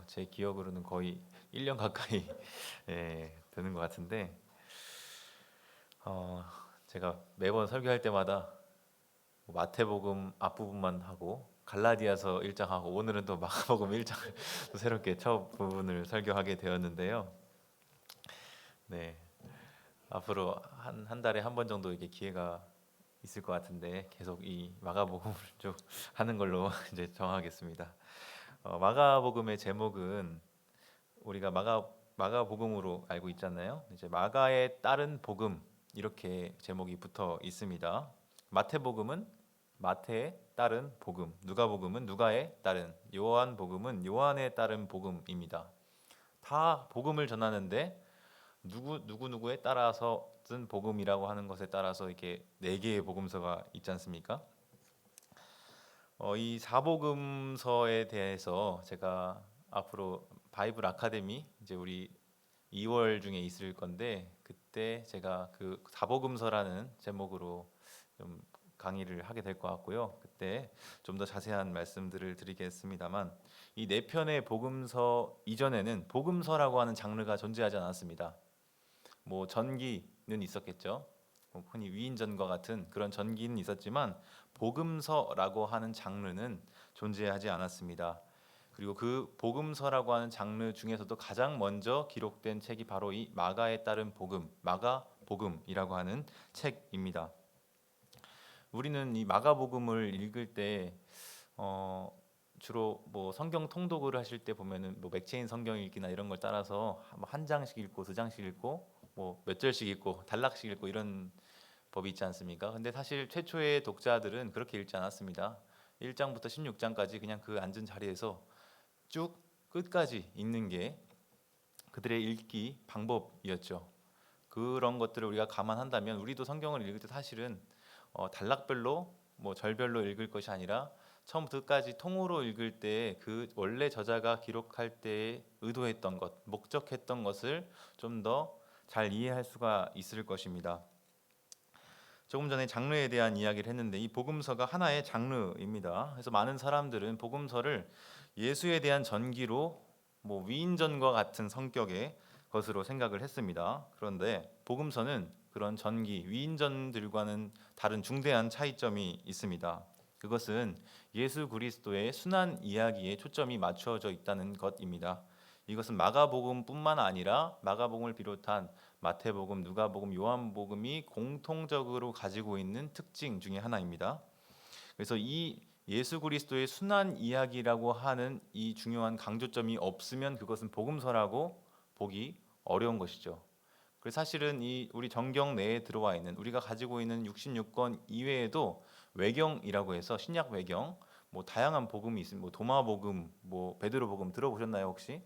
제 기억으로는 거의 1년 가까이 되는 것 같은데 어, 제가 매번 설교할 때마다 뭐 마태복음 앞부분만 하고 갈라디아서 1장 하고 오늘은 또 마가복음 1장을 또 새롭게 첫 부분을 설교하게 되었는데요. 네, 앞으로 한 달에 한 번 정도 이게 기회가 있을 것 같은데 계속 이 마가복음을 좀 하는 걸로 이제 정하겠습니다. 마가복음의 제목은 우리가 마가복음으로 알고 있잖아요. 이제 마가에 따른 복음 이렇게 제목이 붙어 있습니다. 마태복음은 마태에 따른 복음, 누가복음은 누가에 따른, 요한복음은 요한에 따른 복음입니다. 다 복음을 전하는데 누구에 따라서 쓴 복음이라고 하는 것에 따라서 이렇게 네 개의 복음서가 있지 않습니까? 이 사복음서에 대해서 제가 앞으로 바이블 아카데미 이제 우리 2월 중에 있을 건데 그때 제가 그 사복음서라는 제목으로 좀 강의를 하게 될 것 같고요. 그때 좀 더 자세한 말씀들을 드리겠습니다만 이 네 편의 복음서 이전에는 복음서라고 하는 장르가 존재하지 않았습니다. 뭐 전기는 있었겠죠. 뭐 흔히 위인전과 같은 그런 전기는 있었지만 복음서라고 하는 장르는 존재하지 않았습니다. 그리고 그 복음서라고 하는 장르 중에서도 가장 먼저 기록된 책이 바로 이 마가에 따른 복음, 마가복음이라고 하는 책입니다. 우리는 이 마가복음을 읽을 때 주로 뭐 성경 통독을 하실 때 보면은 뭐 맥체인 성경 읽기나 이런 걸 따라서 뭐한 장씩 읽고 두 장씩 읽고 뭐 몇 절씩 읽고 단락씩 읽고 이런 법이 있지 않습니까? 근데 사실 최초의 독자들은 그렇게 읽지 않았습니다. 1장부터 16장까지 그냥 그 앉은 자리에서 쭉 끝까지 읽는 게 그들의 읽기 방법이었죠. 그런 것들을 우리가 감안한다면 우리도 성경을 읽을 때 사실은 단락별로 뭐 절별로 읽을 것이 아니라 처음부터 끝까지 통으로 읽을 때 그 원래 저자가 기록할 때에 의도했던 것, 목적했던 것을 좀 더 잘 이해할 수가 있을 것입니다. 조금 전에 장르에 대한 이야기를 했는데 이 복음서가 하나의 장르입니다. 그래서 많은 사람들은 복음서를 예수에 대한 전기로 뭐 위인전과 같은 성격의 것으로 생각을 했습니다. 그런데 복음서는 그런 전기, 위인전들과는 다른 중대한 차이점이 있습니다. 그것은 예수 그리스도의 순환 이야기에 초점이 맞추어져 있다는 것입니다. 이것은 마가복음뿐만 아니라 마가복음을 비롯한 마태복음, 누가복음, 요한복음이 공통적으로 가지고 있는 특징 중에 하나입니다. 그래서 이 예수 그리스도의 순환 이야기라고 하는 이 중요한 강조점이 없으면 그것은 복음서라고 보기 어려운 것이죠. 그래서 사실은 이 우리 정경 내에 들어와 있는 우리가 가지고 있는 66권 이외에도 외경이라고 해서 신약 외경 뭐 다양한 복음이 있습니다. 뭐 도마복음, 뭐 베드로복음 들어보셨나요 혹시?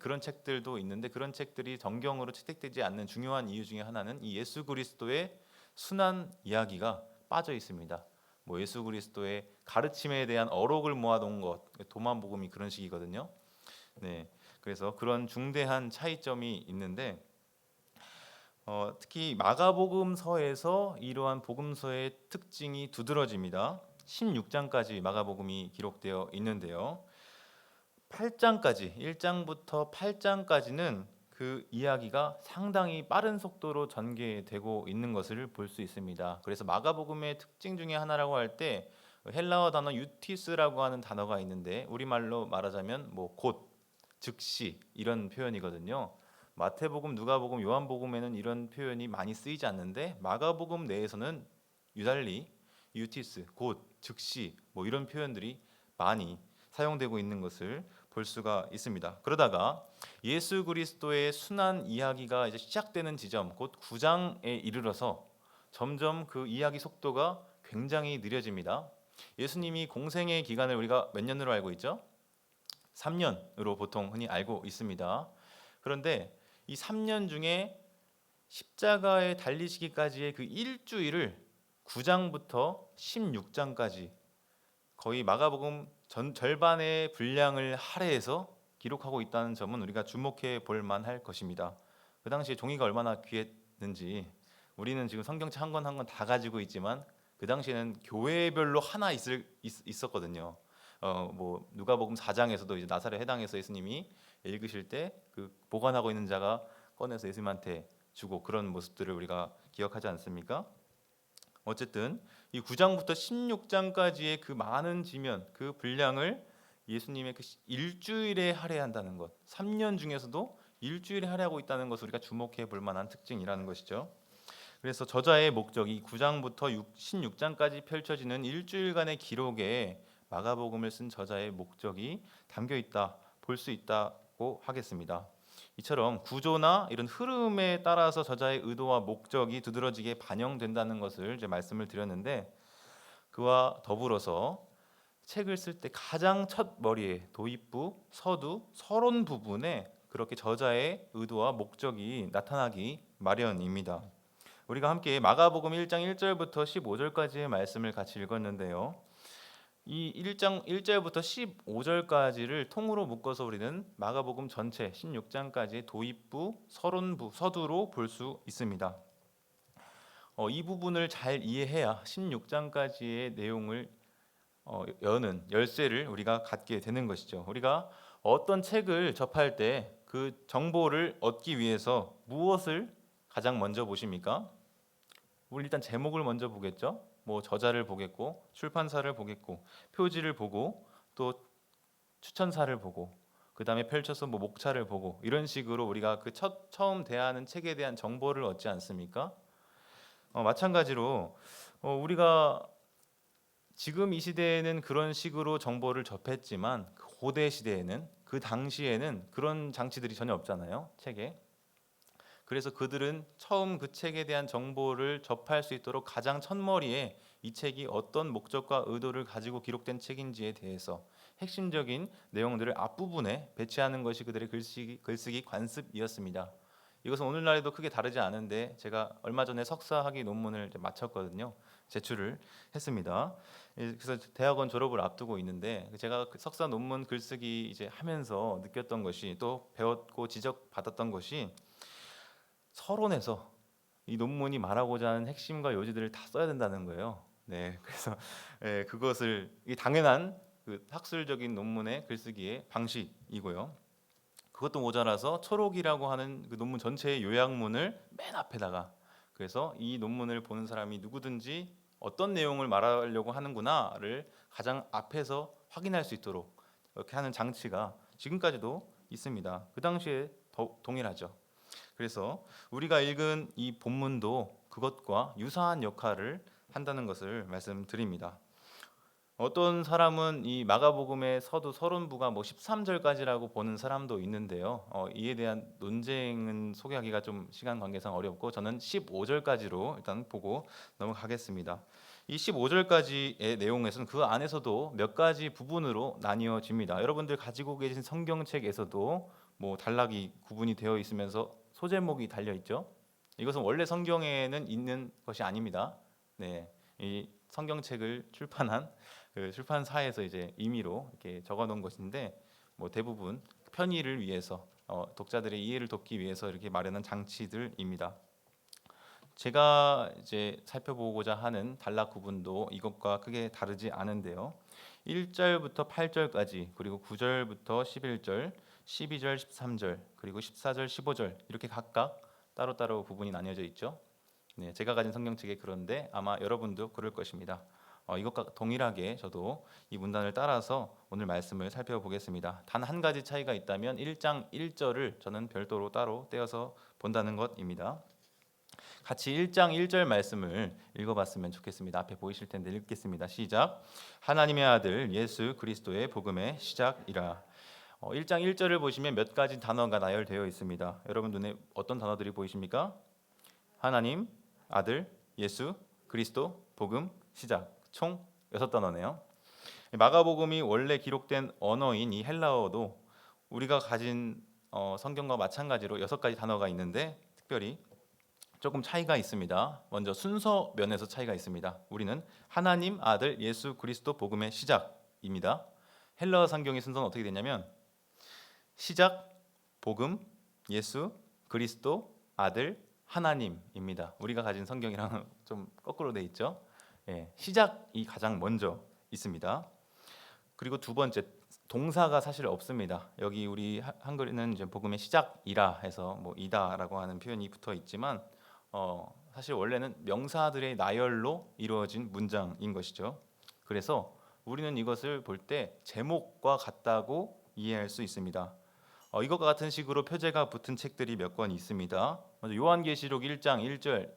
그런 책들도 있는데 그런 책들이 정경으로 채택되지 않는 중요한 이유 중에 하나는 이 예수 그리스도의 순환 이야기가 빠져 있습니다. 뭐 예수 그리스도의 가르침에 대한 어록을 모아놓은 것, 도마복음이 그런 식이거든요. 네, 그래서 그런 중대한 차이점이 있는데 특히 마가복음서에서 이러한 복음서의 특징이 두드러집니다. 16장까지 마가복음이 기록되어 있는데요. 8장까지 1장부터 8장까지는 그 이야기가 상당히 빠른 속도로 전개되고 있는 것을 볼 수 있습니다. 그래서 마가복음의 특징 중에 하나라고 할 때 헬라어 단어 유티스라고 하는 단어가 있는데 우리말로 말하자면 뭐 곧, 즉시 이런 표현이거든요. 마태복음, 누가복음, 요한복음에는 이런 표현이 많이 쓰이지 않는데 마가복음 내에서는 유달리 유티스, 곧, 즉시 뭐 이런 표현들이 많이 사용되고 있는 것을 볼 수가 있습니다. 그러다가 예수 그리스도의 순환 이야기가 이제 시작되는 지점, 곧 9장에 이르러서 점점 그 이야기 속도가 굉장히 느려집니다. 예수님이 공생의 기간을 우리가 몇 년으로 알고 있죠? 3년으로 보통 흔히 알고 있습니다. 그런데 이 3년 중에 십자가에 달리시기까지의 그 일주일을 9장부터 16장까지 거의 마가복음 절반의 분량을 할애해서 기록하고 있다는 점은 우리가 주목해 볼 만할 것입니다. 그 당시에 종이가 얼마나 귀했는지 우리는 지금 성경책 한 권 한 권 다 가지고 있지만 그 당시에는 교회별로 하나 있었거든요. 뭐 누가복음 4장에서도 이제 나사렛 회당에서 예수님이 읽으실 때 그 보관하고 있는 자가 꺼내서 예수님한테 주고 그런 모습들을 우리가 기억하지 않습니까? 어쨌든 이 9장부터 16장까지의 그 많은 지면, 그 분량을 예수님의 그 일주일에 할애한다는 것, 3년 중에서도 일주일에 할애하고 있다는 것을 우리가 주목해 볼 만한 특징이라는 것이죠. 그래서 저자의 목적이 9장부터 16장까지 펼쳐지는 일주일간의 기록에 마가복음을 쓴 저자의 목적이 담겨 있다, 볼 수 있다고 하겠습니다. 이처럼 구조나 이런 흐름에 따라서 저자의 의도와 목적이 두드러지게 반영된다는 것을 이제 말씀을 드렸는데, 그와 더불어서 책을 쓸 때 가장 첫 머리에 도입부, 서두, 서론 부분에 그렇게 저자의 의도와 목적이 나타나기 마련입니다. 우리가 함께 마가복음 1장 1절부터 15절까지의 말씀을 같이 읽었는데요. 이 1장 1절부터 15절까지를 통으로 묶어서 우리는 마가복음 전체 16장까지의 도입부, 서론부, 서두로 볼 수 있습니다. 이 부분을 잘 이해해야 16장까지의 내용을 여는 열쇠를 우리가 갖게 되는 것이죠. 우리가 어떤 책을 접할 때 그 정보를 얻기 위해서 무엇을 가장 먼저 보십니까? 우리 일단 제목을 먼저 보겠죠. 뭐 저자를 보겠고, 출판사를 보겠고, 표지를 보고, 또 추천사를 보고, 그 다음에 펼쳐서 뭐 목차를 보고, 이런 식으로 우리가 그 처음 대하는 책에 대한 정보를 얻지 않습니까? 마찬가지로 우리가 지금 이 시대에는 그런 식으로 정보를 접했지만 그 고대 시대에는, 그 당시에는 그런 장치들이 전혀 없잖아요, 책에. 그래서 그들은 처음 그 책에 대한 정보를 접할 수 있도록 가장 첫머리에 이 책이 어떤 목적과 의도를 가지고 기록된 책인지에 대해서 핵심적인 내용들을 앞부분에 배치하는 것이 그들의 글쓰기 관습이었습니다. 이것은 오늘날에도 크게 다르지 않은데, 제가 얼마 전에 석사학위 논문을 마쳤거든요. 제출을 했습니다. 그래서 대학원 졸업을 앞두고 있는데, 제가 그 석사 논문 글쓰기 이제 하면서 느꼈던 것이, 또 배웠고 지적받았던 것이, 서론에서 이 논문이 말하고자 하는 핵심과 요지들을 다 써야 된다는 거예요. 네, 그래서 그것을 이 당연한 그 학술적인 논문의 글쓰기의 방식이고요. 그것도 모자라서 초록이라고 하는 그 논문 전체의 요약문을 맨 앞에다가, 그래서 이 논문을 보는 사람이 누구든지 어떤 내용을 말하려고 하는구나를 가장 앞에서 확인할 수 있도록 이렇게 하는 장치가 지금까지도 있습니다. 그 당시에 동일하죠. 그래서 우리가 읽은 이 본문도 그것과 유사한 역할을 한다는 것을 말씀드립니다. 어떤 사람은 이 마가복음의 서두 서론부가 뭐 13절까지라고 보는 사람도 있는데요. 이에 대한 논쟁은 소개하기가 좀 시간 관계상 어렵고, 저는 15절까지로 일단 보고 넘어가겠습니다. 이 15절까지의 내용에서는 그 안에서도 몇 가지 부분으로 나뉘어집니다. 여러분들 가지고 계신 성경책에서도 뭐 단락이 구분이 되어 있으면서 소제목이 달려 있죠. 이것은 원래 성경에는 있는 것이 아닙니다. 네, 이 성경책을 출판한 그 출판사에서 이제 임의로 이렇게 적어놓은 것인데, 뭐 대부분 편의를 위해서, 독자들의 이해를 돕기 위해서 이렇게 마련한 장치들입니다. 제가 이제 살펴보고자 하는 단락 구분도 이것과 크게 다르지 않은데요. 1절부터 8절까지, 그리고 9절부터 11절, 12절, 13절, 그리고 14절, 15절 이렇게 각각 따로따로 부분이 나뉘어져 있죠. 네, 제가 가진 성경책에 그런데 아마 여러분도 그럴 것입니다. 이것과 동일하게 저도 이 문단을 따라서 오늘 말씀을 살펴보겠습니다. 단 한 가지 차이가 있다면 1장 1절을 저는 별도로 따로 떼어서 본다는 것입니다. 같이 1장 1절 말씀을 읽어봤으면 좋겠습니다. 앞에 보이실 텐데 읽겠습니다. 시작. 하나님의 아들 예수 그리스도의 복음의 시작이라. 1장 1절을 보시면 몇 가지 단어가 나열되어 있습니다. 여러분 눈에 어떤 단어들이 보이십니까? 하나님, 아들, 예수, 그리스도, 복음, 시작. 총 6단어네요. 마가복음이 원래 기록된 언어인 이 헬라어도 우리가 가진 성경과 마찬가지로 6가지 단어가 있는데, 특별히 조금 차이가 있습니다. 먼저 순서 면에서 차이가 있습니다. 우리는 하나님, 아들, 예수, 그리스도, 복음의 시작입니다. 헬라어 성경의 순서는 어떻게 되냐면 시작, 복음, 예수, 그리스도, 아들, 하나님입니다. 우리가 가진 성경이랑 좀 거꾸로 돼 있죠. 시작이 가장 먼저 있습니다. 그리고 두 번째, 동사가 사실 없습니다. 여기 우리 한글에는 이제 복음의 시작이라 해서 뭐 이다라고 하는 표현이 붙어 있지만 사실 원래는 명사들의 나열로 이루어진 문장인 것이죠. 그래서 우리는 이것을 볼 때 제목과 같다고 이해할 수 있습니다. 이것과 같은 식으로 표제가 붙은 책들이 몇 권 있습니다. 먼저 요한계시록 1장 1절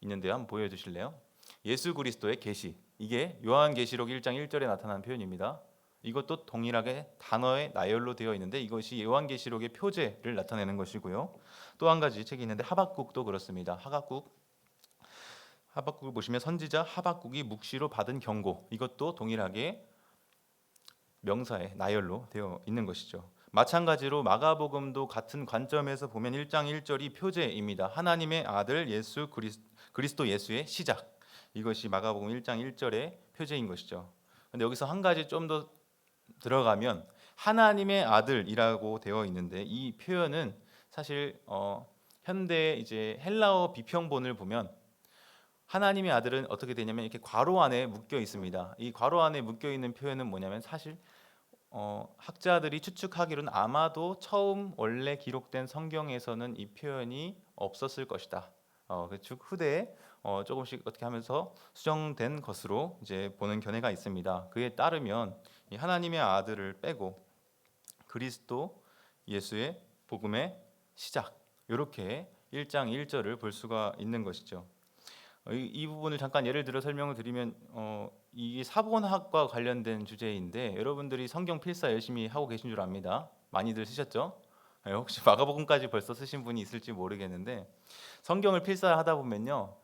있는데요. 한번 보여주실래요? 예수 그리스도의 계시, 이게 요한계시록 1장 1절에 나타난 표현입니다. 이것도 동일하게 단어의 나열로 되어 있는데 이것이 요한계시록의 표제를 나타내는 것이고요. 또 한 가지 책이 있는데 하박국도 그렇습니다. 하박국을 보시면 선지자 하박국이 묵시로 받은 경고, 이것도 동일하게 명사의 나열로 되어 있는 것이죠. 마찬가지로 마가복음도 같은 관점에서 보면 1장 1절이 표제입니다. 하나님의 아들 예수 그리스도 예수의 시작, 이것이 마가복음 1장 1절의 표제인 것이죠. 근데 여기서 한 가지 좀 더 들어가면 하나님의 아들이라고 되어 있는데 이 표현은 사실 현대 이제 헬라어 비평본을 보면 하나님의 아들은 어떻게 되냐면 이렇게 괄호 안에 묶여 있습니다. 이 괄호 안에 묶여 있는 표현은 뭐냐면 사실 학자들이 추측하기로는 아마도 처음 원래 기록된 성경에서는 이 표현이 없었을 것이다. 즉 후대에 조금씩 어떻게 하면서 수정된 것으로 이제 보는 견해가 있습니다. 그에 따르면 이 하나님의 아들을 빼고 그리스도 예수의 복음의 시작, 이렇게 1장 1절을 볼 수가 있는 것이죠. 이 부분을 잠깐 예를 들어 설명을 드리면 이게 사본학과 관련된 주제인데 여러분들이 성경 필사 열심히 하고 계신 줄 압니다. 많이들 쓰셨죠? 혹시 마가복음까지 벌써 쓰신 분이 있을지 모르겠는데 성경을 필사하다 보면요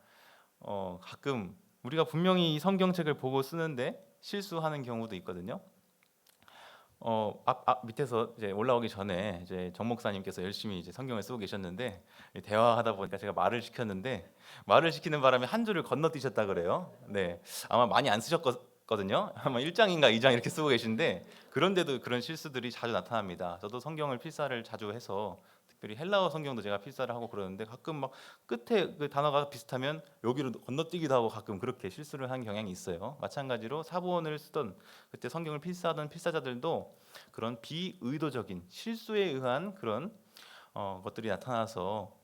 가끔 우리가 분명히 이 성경책을 보고 쓰는데 실수하는 경우도 있거든요. 밑에서 이제 올라오기 전에 이제 정 목사님께서 열심히 이제 성경을 쓰고 계셨는데 대화하다 보니까 제가 말을 시켰는데 말을 시키는 바람에 한 줄을 건너뛰셨다 그래요. 네, 아마 많이 안 쓰셨거든요. 아마 1장인가 2장 이렇게 쓰고 계신데 그런데도 그런 실수들이 자주 나타납니다. 저도 성경을 필사를 자주 해서 특별히 헬라어 성경도 제가 필사를 하고 그러는데 가끔 막 끝에 그 단어가 비슷하면 여기로 건너뛰기도 하고 가끔 그렇게 실수를 한 경향이 있어요. 마찬가지로 사본을 쓰던 그때 성경을 필사하던 필사자들도 그런 비의도적인 실수에 의한 그런 것들이 나타나서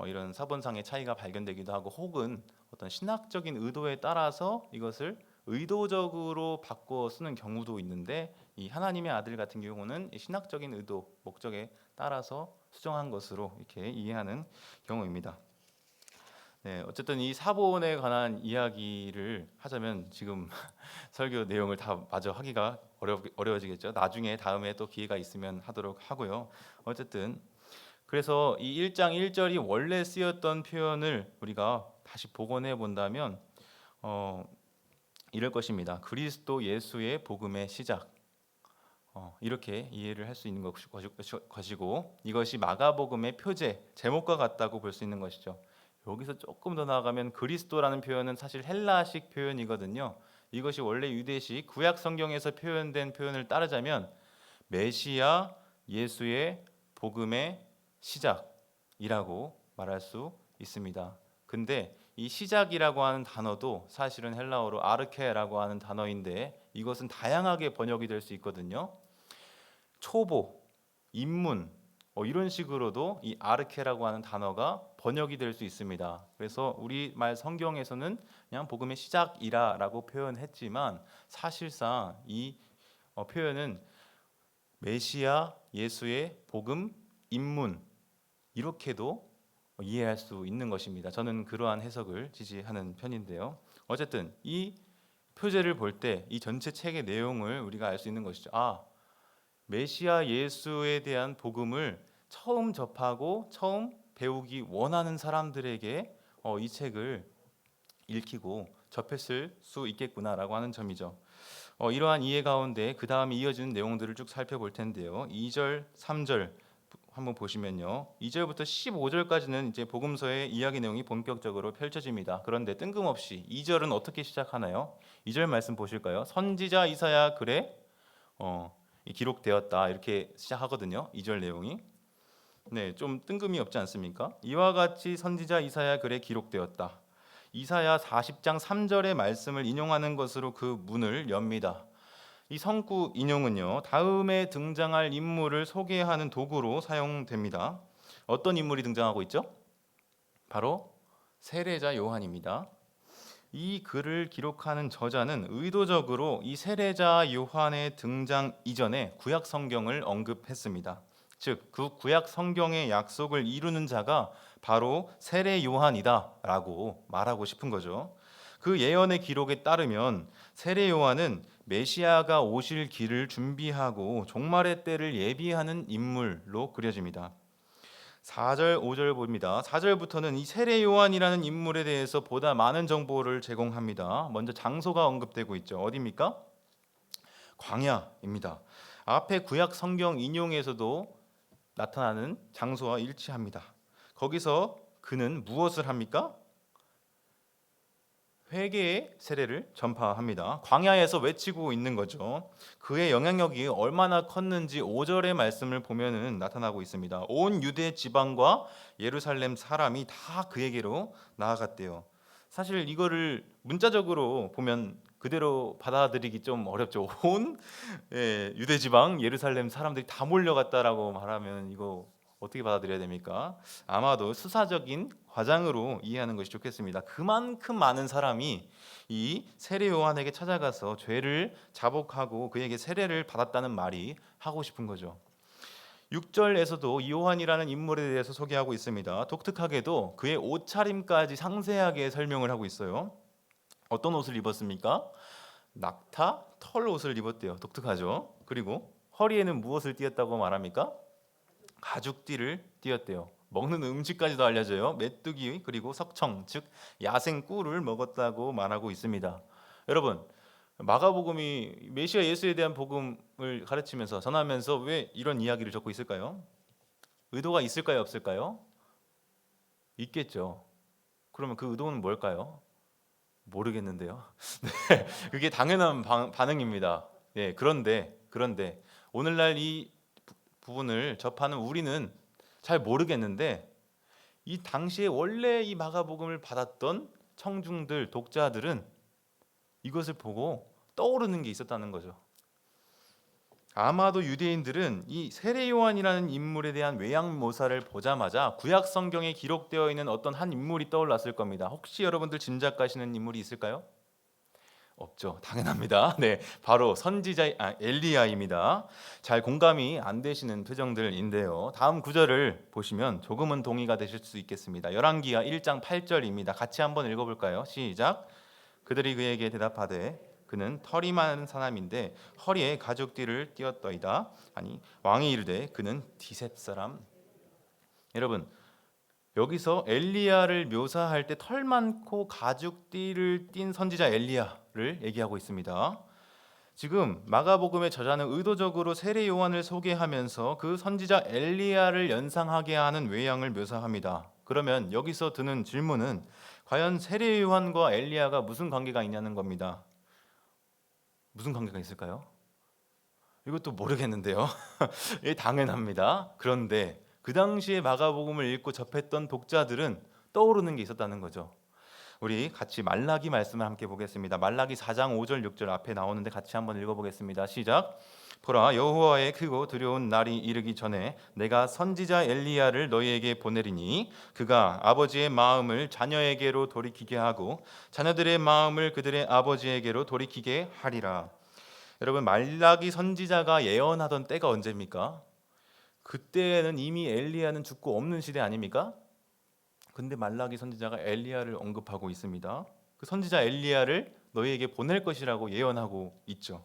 이런 사본상의 차이가 발견되기도 하고 혹은 어떤 신학적인 의도에 따라서 이것을 의도적으로 바꿔 쓰는 경우도 있는데 이 하나님의 아들 같은 경우는 이 신학적인 의도, 목적에 따라서 수정한 것으로 이렇게 이해하는 경우입니다. 네, 어쨌든 이 사본에 관한 이야기를 하자면 지금 설교 내용을 다 마저 하기가 어려워지겠죠. 나중에 다음에 또 기회가 있으면 하도록 하고요. 어쨌든 그래서 이 1장 1절이 원래 쓰였던 표현을 우리가 다시 복원해 본다면 이럴 것입니다. 그리스도 예수의 복음의 시작, 이렇게 이해를 할 수 있는 것이고 이것이 마가복음의 표제, 제목과 같다고 볼 수 있는 것이죠. 여기서 조금 더 나아가면 그리스도라는 표현은 사실 헬라식 표현이거든요. 이것이 원래 유대식 구약 성경에서 표현된 표현을 따르자면 메시아 예수의 복음의 시작이라고 말할 수 있습니다. 근데 이 시작이라고 하는 단어도 사실은 헬라어로 아르케라고 하는 단어인데 이것은 다양하게 번역이 될 수 있거든요. 초보, 입문 이런 식으로도 이 아르케라고 하는 단어가 번역이 될 수 있습니다. 그래서 우리말 성경에서는 그냥 복음의 시작이라라고 표현했지만 사실상 이 표현은 메시아 예수의 복음 입문 이렇게도 이해할 수 있는 것입니다. 저는 그러한 해석을 지지하는 편인데요. 어쨌든 이 표제를 볼 때 이 전체 책의 내용을 우리가 알 수 있는 것이죠. 메시아 예수에 대한 복음을 처음 접하고 처음 배우기 원하는 사람들에게 이 책을 읽히고 접했을 수 있겠구나라고 하는 점이죠. 이러한 이해 가운데 그 다음에 이어지는 내용들을 쭉 살펴볼 텐데요. 2절, 3절 한번 보시면요. 2절부터 15절까지는 이제 복음서의 이야기 내용이 본격적으로 펼쳐집니다. 그런데 뜬금없이 2절은 어떻게 시작하나요? 2절 말씀 보실까요? 선지자 이사야 글에 기록되었다 이렇게 시작하거든요. 2절 내용이. 네, 좀 뜬금이 없지 않습니까? 이와 같이 선지자 이사야 글에 기록되었다. 이사야 40장 3절의 말씀을 인용하는 것으로 그 문을 엽니다. 이 성구 인용은요, 다음에 등장할 인물을 소개하는 도구로 사용됩니다. 어떤 인물이 등장하고 있죠? 바로 세례자 요한입니다. 이 글을 기록하는 저자는 의도적으로 이 세례자 요한의 등장 이전에 구약 성경을 언급했습니다. 즉, 그 구약 성경의 약속을 이루는 자가 바로 세례 요한이다라고 말하고 싶은 거죠. 그 예언의 기록에 따르면 세례 요한은 메시아가 오실 길을 준비하고 종말의 때를 예비하는 인물로 그려집니다. 4절, 5절 봅니다. 4절부터는 이 세례 요한이라는 인물에 대해서 보다 많은 정보를 제공합니다. 먼저 장소가 언급되고 있죠. 어디입니까? 광야입니다. 앞에 구약 성경 인용에서도 나타나는 장소와 일치합니다. 거기서 그는 무엇을 합니까? 회개의 세례를 전파합니다. 광야에서 외치고 있는 거죠. 그의 영향력이 얼마나 컸는지 5절의 말씀을 보면은 나타나고 있습니다. 온 유대 지방과 예루살렘 사람이 다 그에게로 나아갔대요. 사실 이거를 문자적으로 보면 그대로 받아들이기 좀 어렵죠. 온 유대 지방 예루살렘 사람들이 다 몰려갔다라고 말하면 이거 어떻게 받아들여야 됩니까? 아마도 수사적인 과장으로 이해하는 것이 좋겠습니다. 그만큼 많은 사람이 이 세례 요한에게 찾아가서 죄를 자복하고 그에게 세례를 받았다는 말이 하고 싶은 거죠. 6절에서도 이 요한이라는 인물에 대해서 소개하고 있습니다. 독특하게도 그의 옷차림까지 상세하게 설명을 하고 있어요. 어떤 옷을 입었습니까? 낙타 털 옷을 입었대요. 독특하죠. 그리고 허리에는 무엇을 띠었다고 말합니까? 가죽띠를 띠었대요. 먹는 음식까지도 알려져요. 메뚜기 그리고 석청 즉 야생 꿀을 먹었다고 말하고 있습니다. 여러분, 마가복음이 메시아 예수에 대한 복음을 가르치면서 전하면서 왜 이런 이야기를 적고 있을까요? 의도가 있을까요, 없을까요? 있겠죠. 그러면 그 의도는 뭘까요? 모르겠는데요. 네, 그게 당연한 반응입니다. 네, 그런데 오늘날 이 부분을 접하는 우리는 잘 모르겠는데 이 당시에 원래 이 마가복음을 받았던 청중들, 독자들은 이것을 보고 떠오르는 게 있었다는 거죠. 아마도 유대인들은 이 세례 요한이라는 인물에 대한 외양 묘사를 보자마자 구약 성경에 기록되어 있는 어떤 한 인물이 떠올랐을 겁니다. 혹시 여러분들 짐작가시는 인물이 있을까요? 없죠. 당연합니다. 네, 바로 선지자 엘리야입니다. 잘 공감이 안 되시는 표정들인데요. 다음 구절을 보시면 조금은 동의가 되실 수 있겠습니다. 열왕기하 1장 8절입니다. 같이 한번 읽어볼까요? 시작. 그들이 그에게 대답하되 그는 털이 많은 사람인데 허리에 가죽띠를 띠었더이다. 아니 왕이 이르되 그는 디셉 사람. 여러분, 여기서 엘리야를 묘사할 때 털 많고 가죽띠를 띤 선지자 엘리야를 얘기하고 있습니다. 지금 마가복음의 저자는 의도적으로 세례 요한을 소개하면서 그 선지자 엘리야를 연상하게 하는 외양을 묘사합니다. 그러면 여기서 드는 질문은 과연 세례 요한과 엘리야가 무슨 관계가 있냐는 겁니다. 무슨 관계가 있을까요? 이것도 모르겠는데요. 예, 당연합니다. 그런데 그 당시에 마가복음을 읽고 접했던 독자들은 떠오르는 게 있었다는 거죠. 우리 같이 말라기 말씀을 함께 보겠습니다. 말라기 4장 5절 6절 앞에 나오는데 같이 한번 읽어보겠습니다. 시작. 보라, 여호와의 크고 두려운 날이 이르기 전에 내가 선지자 엘리야를 너희에게 보내리니 그가 아버지의 마음을 자녀에게로 돌이키게 하고 자녀들의 마음을 그들의 아버지에게로 돌이키게 하리라. 여러분, 말라기 선지자가 예언하던 때가 언제입니까? 그때는 이미 엘리야는 죽고 없는 시대 아닙니까? 근데 말라기 선지자가 엘리야를 언급하고 있습니다. 그 선지자 엘리야를 너희에게 보낼 것이라고 예언하고 있죠.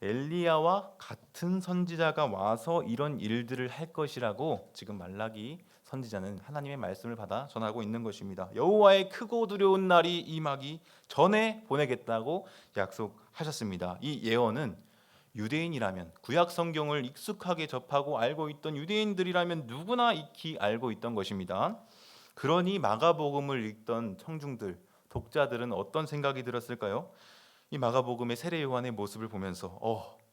엘리야와 같은 선지자가 와서 이런 일들을 할 것이라고 지금 말라기 선지자는 하나님의 말씀을 받아 전하고 있는 것입니다. 여호와의 크고 두려운 날이 임하기 전에 보내겠다고 약속하셨습니다. 이 예언은 유대인이라면 구약 성경을 익숙하게 접하고 알고 있던 유대인들이라면 누구나 익히 알고 있던 것입니다. 그러니 마가복음을 읽던 청중들, 독자들은 어떤 생각이 들었을까요? 이 마가복음의 세례 요한의 모습을 보면서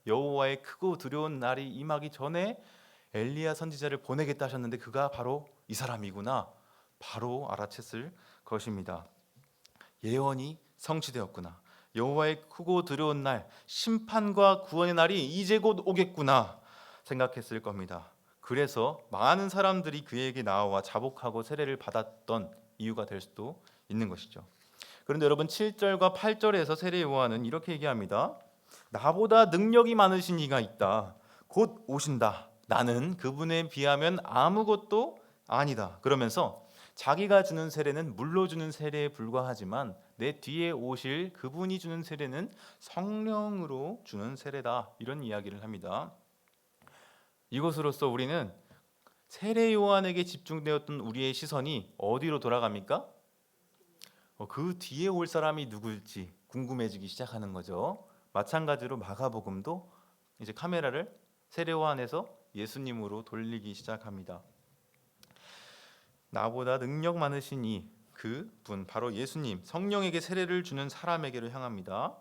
여호와의 크고 두려운 날이 임하기 전에 엘리야 선지자를 보내겠다 하셨는데 그가 바로 이 사람이구나. 바로 알아챘을 것입니다. 예언이 성취되었구나. 여호와의 크고 두려운 날, 심판과 구원의 날이 이제 곧 오겠구나 생각했을 겁니다. 그래서 많은 사람들이 그에게 나와 자복하고 세례를 받았던 이유가 될 수도 있는 것이죠. 그런데 여러분 7절과 8절에서 세례 요한은 이렇게 얘기합니다. 나보다 능력이 많으신 이가 있다. 곧 오신다. 나는 그분에 비하면 아무것도 아니다. 그러면서 자기가 주는 세례는 물로 주는 세례에 불과하지만 내 뒤에 오실 그분이 주는 세례는 성령으로 주는 세례다. 이런 이야기를 합니다. 이것으로써 우리는 세례 요한에게 집중되었던 우리의 시선이 어디로 돌아갑니까? 그 뒤에 올 사람이 누구일지 궁금해지기 시작하는 거죠. 마찬가지로 마가복음도 이제 카메라를 세례 요한에서 예수님으로 돌리기 시작합니다. 나보다 능력 많으신 이 그분 바로 예수님, 성령에게 세례를 주는 사람에게로 향합니다.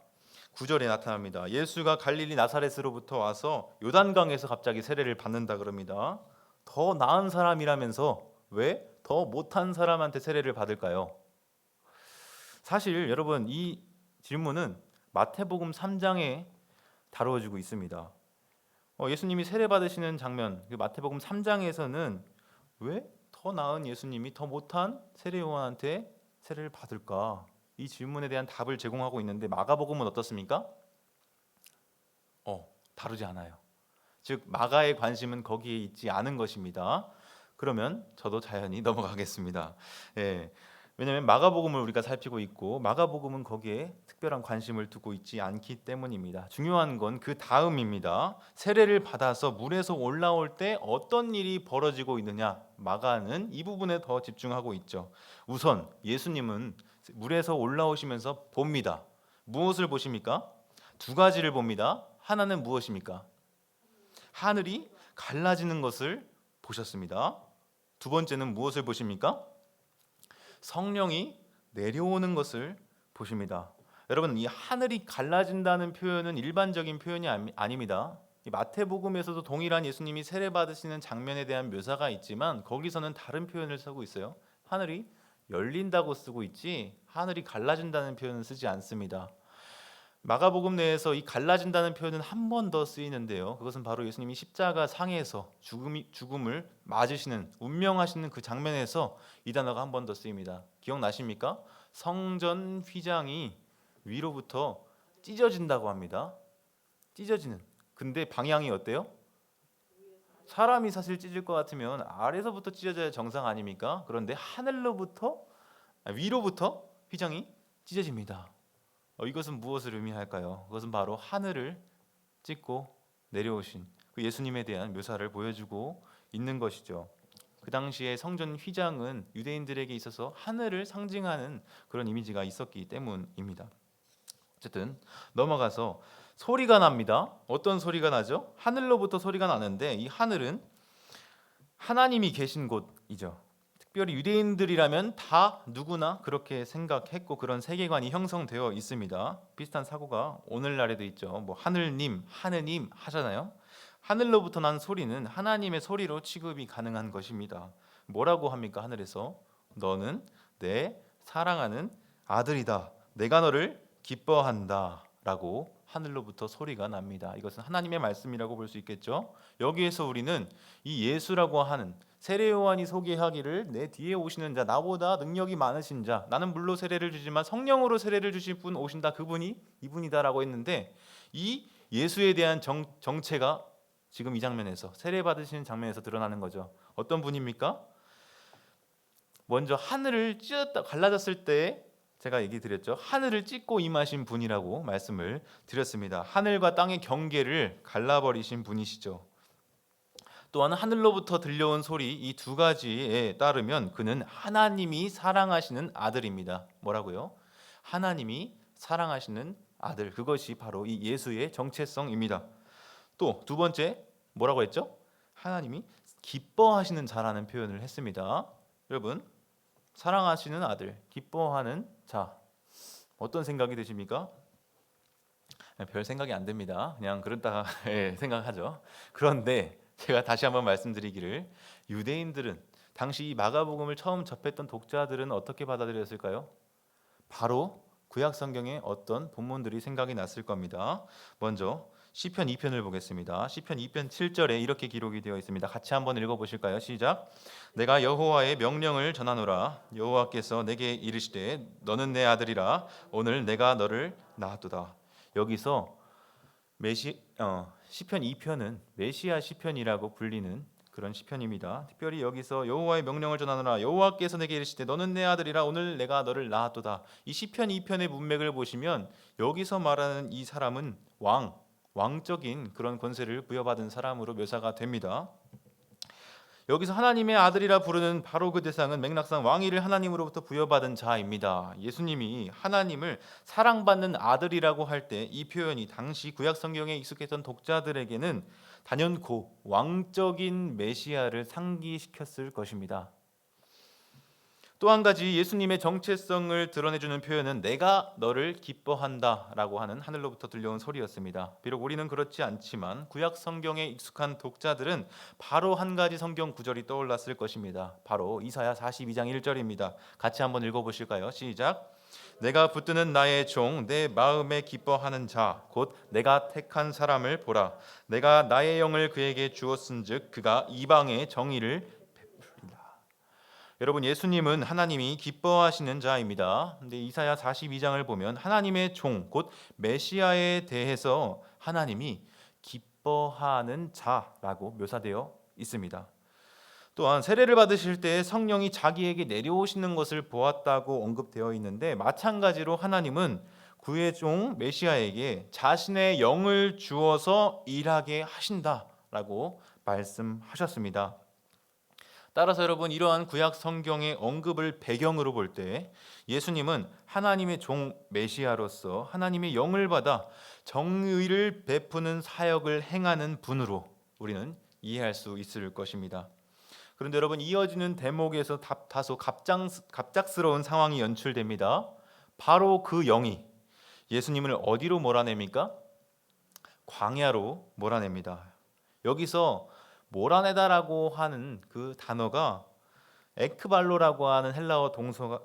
9절에 나타납니다. 예수가 갈릴리 나사렛으로부터 와서 요단강에서 갑자기 세례를 받는다 그럽니다. 더 나은 사람이라면서 왜 더 못한 사람한테 세례를 받을까요? 사실 여러분 이 질문은 마태복음 3장에 다루어지고 있습니다. 예수님이 세례 받으시는 장면, 그 마태복음 3장에서는 왜 더 나은 예수님이 더 못한 세례 요한한테 세례를 받을까? 이 질문에 대한 답을 제공하고 있는데 마가복음은 어떻습니까? 다루지 않아요. 즉 마가의 관심은 거기에 있지 않은 것입니다. 그러면 저도 자연히 넘어가겠습니다. 왜냐하면 마가복음을 우리가 살피고 있고 마가복음은 거기에 특별한 관심을 두고 있지 않기 때문입니다. 중요한 건 그 다음입니다. 세례를 받아서 물에서 올라올 때 어떤 일이 벌어지고 있느냐, 마가는 이 부분에 더 집중하고 있죠. 우선 예수님은 물에서 올라오시면서 봅니다. 무엇을 보십니까? 두 가지를 봅니다. 하나는 무엇입니까? 하늘이 갈라지는 것을 보셨습니다. 두 번째는 무엇을 보십니까? 성령이 내려오는 것을 보십니다. 여러분 이 하늘이 갈라진다는 표현은 일반적인 표현이 아닙니다. 이 마태복음에서도 동일한 예수님이 세례 받으시는 장면에 대한 묘사가 있지만 거기서는 다른 표현을 쓰고 있어요. 하늘이 열린다고 쓰고 있지 하늘이 갈라진다는 표현은 쓰지 않습니다. 마가복음 내에서 이 갈라진다는 표현은 한 번 더 쓰이는데요. 그것은 바로 예수님이 십자가 상에서 죽음을 맞으시는 운명하시는 그 장면에서 이 단어가 한 번 더 쓰입니다. 기억나십니까? 성전 휘장이 위로부터 찢어진다고 합니다. 찢어지는. 근데 방향이 어때요? 사람이 사실 찢을 것 같으면 아래서부터 찢어져야 정상 아닙니까? 그런데 위로부터 휘장이 찢어집니다. 이것은 무엇을 의미할까요? 그것은 바로 하늘을 찢고 내려오신 그 예수님에 대한 묘사를 보여주고 있는 것이죠. 그 당시에 성전 휘장은 유대인들에게 있어서 하늘을 상징하는 그런 이미지가 있었기 때문입니다. 어쨌든 넘어가서 소리가 납니다. 어떤 소리가 나죠? 하늘로부터 소리가 나는데 이 하늘은 하나님이 계신 곳이죠. 특별히 유대인들이라면 다 누구나 그렇게 생각했고 그런 세계관이 형성되어 있습니다. 비슷한 사고가 오늘날에도 있죠. 하늘님, 하느님 하잖아요. 하늘로부터 난 소리는 하나님의 소리로 취급이 가능한 것입니다. 뭐라고 합니까? 하늘에서 너는 내 사랑하는 아들이다. 내가 너를 기뻐한다. 라고 하늘로부터 소리가 납니다. 이것은 하나님의 말씀이라고 볼 수 있겠죠. 여기에서 우리는 이 예수라고 하는 세례 요한이 소개하기를 내 뒤에 오시는 자, 나보다 능력이 많으신 자, 나는 물로 세례를 주지만 성령으로 세례를 주실 분 오신다. 그분이 이분이다라고 했는데 이 예수에 대한 정체가 지금 이 장면에서 세례 받으시는 장면에서 드러나는 거죠. 어떤 분입니까? 먼저 하늘을 찢었다 갈라졌을 때 제가 얘기 드렸죠. 하늘을 찢고 임하신 분이라고 말씀을 드렸습니다. 하늘과 땅의 경계를 갈라버리신 분이시죠. 또한 하늘로부터 들려온 소리 이 두 가지에 따르면 그는 하나님이 사랑하시는 아들입니다. 뭐라고요? 하나님이 사랑하시는 아들. 그것이 바로 이 예수의 정체성입니다. 또 두 번째 뭐라고 했죠? 하나님이 기뻐하시는 자라는 표현을 했습니다. 여러분 사랑하시는 아들, 기뻐하는 자 어떤 생각이 드십니까? 별 생각이 안 됩니다. 그냥 그렇다 생각하죠. 그런데 제가 다시 한번 말씀드리기를 유대인들은 당시 이 마가복음을 처음 접했던 독자들은 어떻게 받아들였을까요? 바로 구약 성경에 어떤 본문들이 생각이 났을 겁니다. 먼저 시편 2편을 보겠습니다. 시편 2편 7절에 이렇게 기록이 되어 있습니다. 같이 한번 읽어보실까요? 시작. 내가 여호와의 명령을 전하노라. 여호와께서 내게 이르시되 너는 내 아들이라. 오늘 내가 너를 낳았도다. 여기서 시편 2편은 메시아 시편이라고 불리는 그런 시편입니다. 특별히 여기서 여호와의 명령을 전하노라. 여호와께서 내게 이르시되 너는 내 아들이라. 오늘 내가 너를 낳았도다. 이 시편 2편의 문맥을 보시면 여기서 말하는 이 사람은 왕적인 그런 권세를 부여받은 사람으로 묘사가 됩니다. 여기서 하나님의 아들이라 부르는 바로 그 대상은 맥락상 왕위를 하나님으로부터 부여받은 자입니다. 예수님이 하나님을 사랑받는 아들이라고 할 때 이 표현이 당시 구약 성경에 익숙했던 독자들에게는 단연코 왕적인 메시아를 상기시켰을 것입니다. 또 한 가지 예수님의 정체성을 드러내주는 표현은 내가 너를 기뻐한다라고 하는 하늘로부터 들려온 소리였습니다. 비록 우리는 그렇지 않지만 구약 성경에 익숙한 독자들은 바로 한 가지 성경 구절이 떠올랐을 것입니다. 바로 이사야 42장 1절입니다. 같이 한번 읽어보실까요? 시작. 내가 붙드는 나의 종 내 마음에 기뻐하는 자 곧 내가 택한 사람을 보라. 내가 나의 영을 그에게 주었은즉 그가 이방의 정의를. 여러분, 예수님은 하나님이 기뻐하시는 자입니다. 근데 이사야 42장을 보면 하나님의 종, 곧 메시아에 대해서 하나님이 기뻐하는 자라고 묘사되어 있습니다. 또한 세례를 받으실 때 성령이 자기에게 내려오시는 것을 보았다고 언급되어 있는데 마찬가지로 하나님은 그의 종 메시아에게 자신의 영을 주어서 일하게 하신다라고 말씀하셨습니다. 따라서 여러분, 이러한 구약 성경의 언급을 배경으로 볼 때 예수님은 하나님의 종 메시아로서 하나님의 영을 받아 정의를 베푸는 사역을 행하는 분으로 우리는 이해할 수 있을 것입니다. 그런데 여러분, 이어지는 대목에서 다소 갑작스러운 상황이 연출됩니다. 바로 그 영이 예수님을 어디로 몰아냅니까? 광야로 몰아냅니다. 여기서 몰아내다라고 하는 그 단어가 에크발로라고 하는 헬라어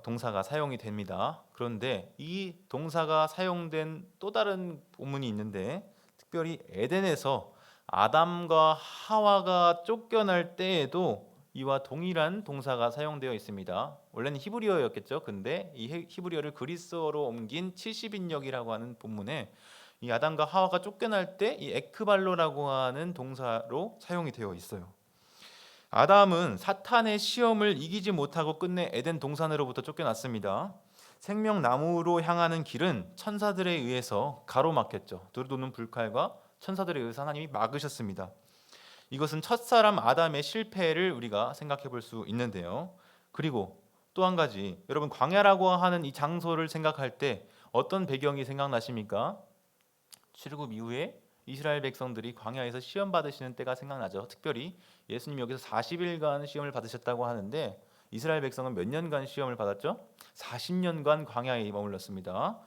동사가 사용이 됩니다. 그런데 이 동사가 사용된 또 다른 본문이 있는데 특별히 에덴에서 아담과 하와가 쫓겨날 때에도 이와 동일한 동사가 사용되어 있습니다. 원래는 히브리어였겠죠. 근데 이 히브리어를 그리스어로 옮긴 70인역이라고 하는 본문에 이 아담과 하와가 쫓겨날 때 이 에크발로라고 하는 동사로 사용이 되어 있어요. 아담은 사탄의 시험을 이기지 못하고 끝내 에덴 동산으로부터 쫓겨났습니다. 생명나무로 향하는 길은 천사들에 의해서 가로막혔죠. 두루도는 불칼과 천사들에 의해서 하나님이 막으셨습니다. 이것은 첫사람 아담의 실패를 우리가 생각해 볼 수 있는데요. 그리고 또 한 가지, 여러분, 광야라고 하는 이 장소를 생각할 때 어떤 배경이 생각나십니까? 출애굽 이후에 이스라엘 백성들이 광야에서 시험 받으시는 때가 생각나죠. 특별히 예수님 여기서 40일간 시험을 받으셨다고 하는데 이스라엘 백성은 몇 년간 시험을 받았죠? 40년간 광야에 머물렀습니다.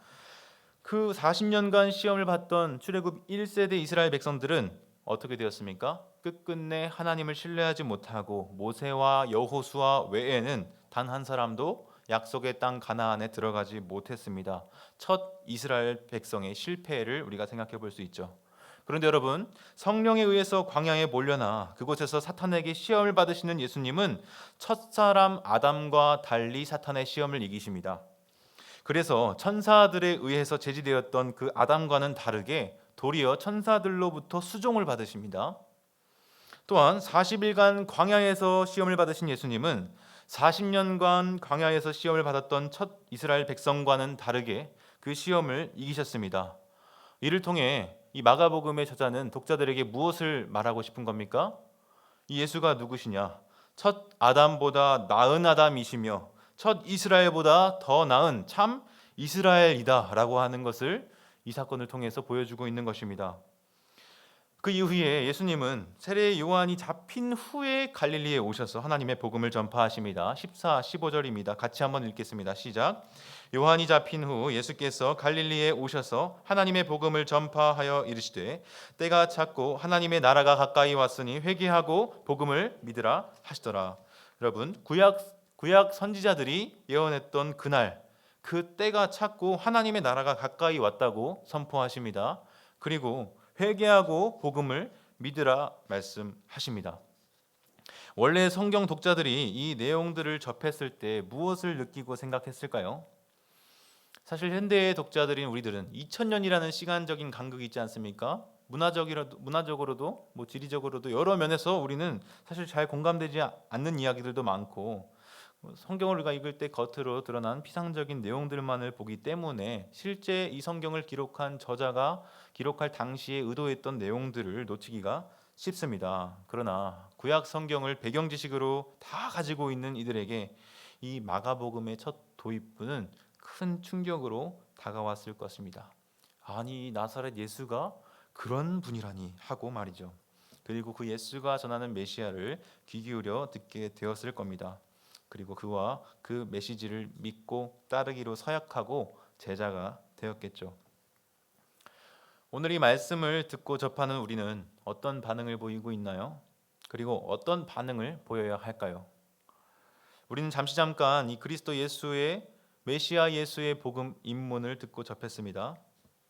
그 40년간 시험을 받던 출애굽 1세대 이스라엘 백성들은 어떻게 되었습니까? 끝끝내 하나님을 신뢰하지 못하고 모세와 여호수아 외에는 단 한 사람도 약속의 땅 가나안에 들어가지 못했습니다. 첫 이스라엘 백성의 실패를 우리가 생각해 볼 수 있죠. 그런데 여러분, 성령에 의해서 광야에 몰려나 그곳에서 사탄에게 시험을 받으시는 예수님은 첫사람 아담과 달리 사탄의 시험을 이기십니다. 그래서 천사들에 의해서 제지되었던 그 아담과는 다르게 도리어 천사들로부터 수종을 받으십니다. 또한 40일간 광야에서 시험을 받으신 예수님은 40년간 광야에서 시험을 받았던 첫 이스라엘 백성과는 다르게 그 시험을 이기셨습니다. 이를 통해 이 마가복음의 저자는 독자들에게 무엇을 말하고 싶은 겁니까? 이 예수가 누구시냐? 첫 아담보다 나은 아담이시며 첫 이스라엘보다 더 나은 참 이스라엘이다라고 하는 것을 이 사건을 통해서 보여주고 있는 것입니다. 그 이후에 예수님은 세례 요한이 잡힌 후에 갈릴리에 오셔서 하나님의 복음을 전파하십니다. 14, 15절입니다. 같이 한번 읽겠습니다. 시작. 요한이 잡힌 후 예수께서 갈릴리에 오셔서 하나님의 복음을 전파하여 이르시되 때가 찼고 하나님의 나라가 가까이 왔으니 회개하고 복음을 믿으라 하시더라. 여러분, 구약 선지자들이 예언했던 그날, 그 때가 찼고 하나님의 나라가 가까이 왔다고 선포하십니다. 그리고 회개하고 복음을 믿으라 말씀하십니다. 원래 성경 독자들이 이 내용들을 접했을 때 무엇을 느끼고 생각했을까요? 사실 현대의 독자들인 우리들은 2000년이라는 시간적인 간극이 있지 않습니까? 문화적으로도 뭐 지리적으로도 여러 면에서 우리는 사실 잘 공감되지 않는 이야기들도 많고, 성경을 우리가 읽을 때 겉으로 드러난 피상적인 내용들만을 보기 때문에 실제 이 성경을 기록한 저자가 기록할 당시에 의도했던 내용들을 놓치기가 쉽습니다. 그러나 구약 성경을 배경 지식으로 다 가지고 있는 이들에게 이 마가복음의 첫 도입부는 큰 충격으로 다가왔을 것입니다. 아니, 나사렛 예수가 그런 분이라니 하고 말이죠. 그리고 그 예수가 전하는 메시아를 귀 기울여 듣게 되었을 겁니다. 그리고 그와 그 메시지를 믿고 따르기로 서약하고 제자가 되었겠죠. 오늘 이 말씀을 듣고 접하는 우리는 어떤 반응을 보이고 있나요? 그리고 어떤 반응을 보여야 할까요? 우리는 잠깐 이 그리스도 예수의 메시아 예수의 복음 입문을 듣고 접했습니다.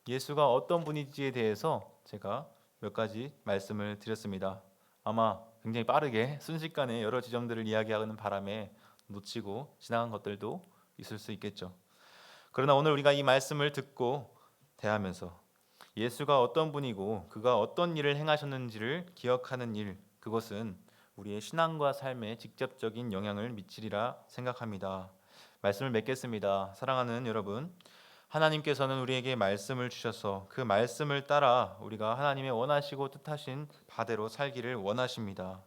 예수가 어떤 분인지에 대해서 제가 몇 가지 말씀을 드렸습니다. 아마 굉장히 빠르게 순식간에 여러 지점들을 이야기하는 바람에 놓치고 지나간 것들도 있을 수 있겠죠. 그러나 오늘 우리가 이 말씀을 듣고 대하면서 예수가 어떤 분이고 그가 어떤 일을 행하셨는지를 기억하는 일, 그것은 우리의 신앙과 삶에 직접적인 영향을 미치리라 생각합니다. 말씀을 맺겠습니다. 사랑하는 여러분, 하나님께서는 우리에게 말씀을 주셔서 그 말씀을 따라 우리가 하나님의 원하시고 뜻하신 바대로 살기를 원하십니다.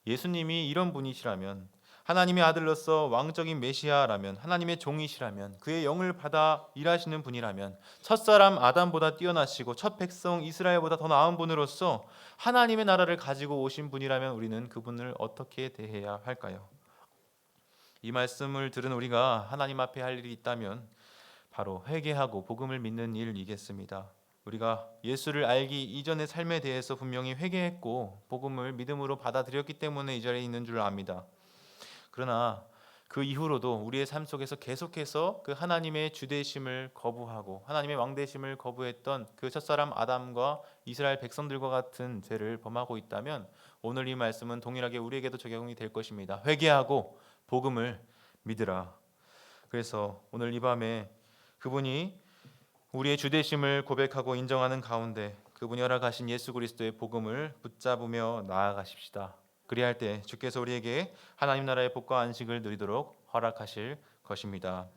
예수님이 이런 분이시라면, 하나님의 아들로서 왕적인 메시아라면, 하나님의 종이시라면, 그의 영을 받아 일하시는 분이라면, 첫사람 아담보다 뛰어나시고 첫 백성 이스라엘보다 더 나은 분으로서 하나님의 나라를 가지고 오신 분이라면 우리는 그분을 어떻게 대해야 할까요? 이 말씀을 들은 우리가 하나님 앞에 할 일이 있다면 바로 회개하고 복음을 믿는 일이겠습니다. 우리가 예수를 알기 이전의 삶에 대해서 분명히 회개했고 복음을 믿음으로 받아들였기 때문에 이 자리에 있는 줄 압니다. 그러나 그 이후로도 우리의 삶 속에서 계속해서 그 하나님의 주되심을 거부하고 하나님의 왕되심을 거부했던 그 첫사람 아담과 이스라엘 백성들과 같은 죄를 범하고 있다면 오늘 이 말씀은 동일하게 우리에게도 적용이 될 것입니다. 회개하고 복음을 믿으라. 그래서 오늘 이 밤에 그분이 우리의 주되심을 고백하고 인정하는 가운데 그분이 허락하신 예수 그리스도의 복음을 붙잡으며 나아가십시다. 그리할 때 주께서 우리에게 하나님 나라의 복과 안식을 누리도록 허락하실 것입니다.